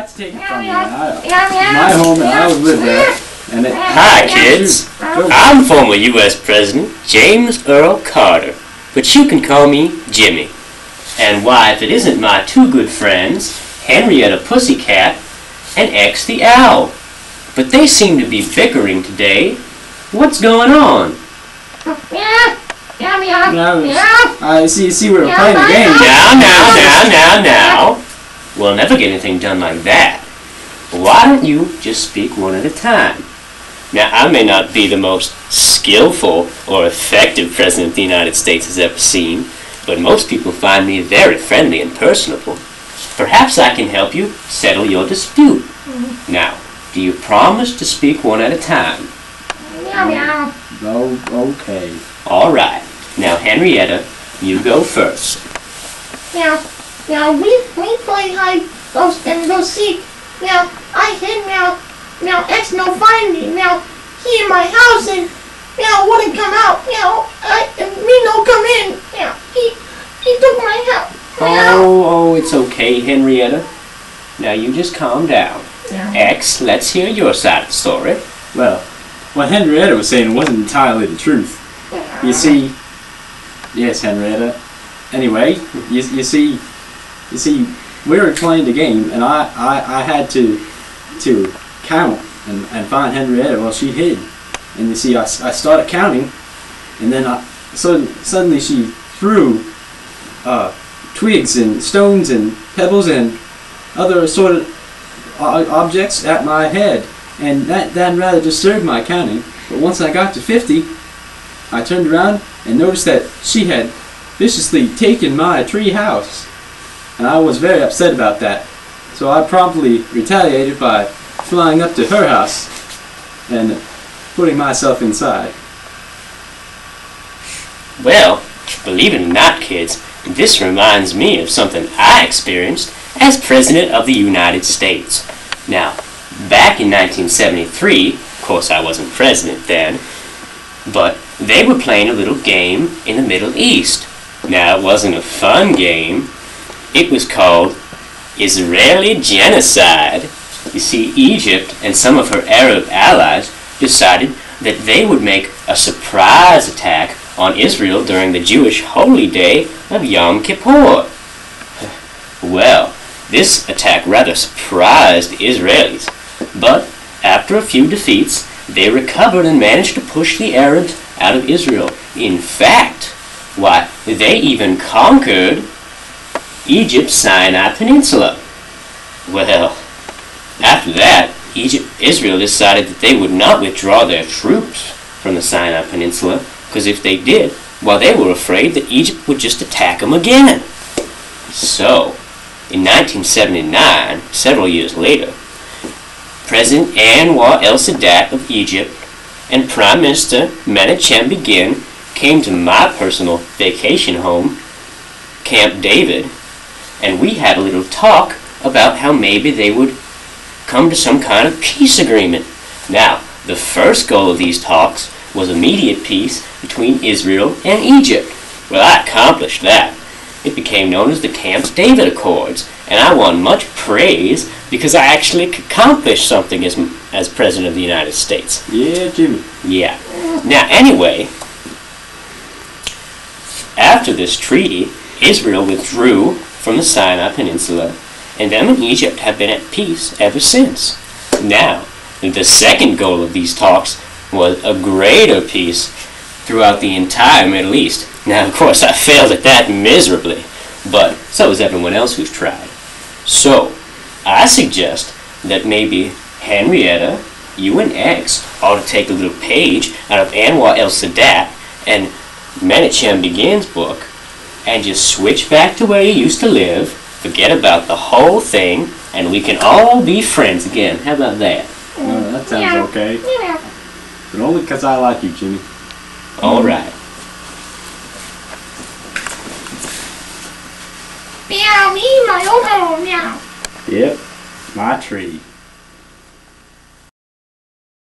like to take it from you. My home, and I would live there. And Hi, kids. I'm former U.S. President James Earl Carter, but you can call me Jimmy. And why, if it isn't my two good friends, Henrietta Pussycat and X the Owl. But they seem to be bickering today. What's going on? I see we were playing a game. Now. We'll never get anything done like that. Why don't you just speak one at a time? Now, I may not be the most skillful or effective president the United States has ever seen, but most people find me very friendly and personable. Perhaps I can help you settle your dispute. Now, do you promise to speak one at a time? Oh, okay. All right. Now, Henrietta, you go first. Now, we play hide and go seek. Now, I hid now X no find me. Now, he in my house and wouldn't come out. Me no come in. He took my house. Oh, it's okay, Henrietta. Now, you just calm down. X, let's hear your side of the story. Well, what Henrietta was saying wasn't entirely the truth. You see, yes, Henrietta. Anyway, you see, we were playing the game, and I had to count and find Henrietta while she hid. And you see, I started counting, and then suddenly she threw twigs and stones and pebbles and other sort of objects at my head, and that rather disturbed my counting. But once I got to 50, I turned around and noticed that she had viciously taken my tree house, and I was very upset about that. So I promptly retaliated by flying up to her house and putting myself inside. Well, believe it or not, kids, this reminds me of something I experienced as President of the United States. Now, back in 1973, of course I wasn't president then, but they were playing a little game in the Middle East. Now, it wasn't a fun game. It was called Israeli Genocide. You see, Egypt and some of her Arab allies decided that they would make a surprise attack on Israel during the Jewish holy day of Yom Kippur. Well, this attack rather surprised the Israelis, but after a few defeats, they recovered and managed to push the Arabs out of Israel. In fact, why, they even conquered Egypt's Sinai Peninsula. Well, after that, Israel decided that they would not withdraw their troops from the Sinai Peninsula, because if they did, well, they were afraid that Egypt would just attack them again. So, in 1979, several years later, President Anwar el-Sadat of Egypt and Prime Minister Menachem Begin came to my personal vacation home, Camp David, and we had a little talk about how maybe they would come to some kind of peace agreement. Now, the first goal of these talks was immediate peace between Israel and Egypt. Well, I accomplished that. It became known as the Camp David Accords, and I won much praise because I actually accomplished something as President of the United States. Yeah, Jimmy. Yeah. Now, anyway, after this treaty, Israel withdrew from the Sinai Peninsula, and them and Egypt have been at peace ever since. Now, the second goal of these talks was a greater peace throughout the entire Middle East. Now, of course, I failed at that miserably, but so has everyone else who's tried. So, I suggest that maybe Henrietta, you and X ought to take a little page out of Anwar el-Sadat and Menachem Begin's book and just switch back to where you used to live, forget about the whole thing, and we can all be friends again. How about that? That sounds okay. But only because I like you, Jimmy. All right. Meow, me, my own home, meow. Yep, my tree.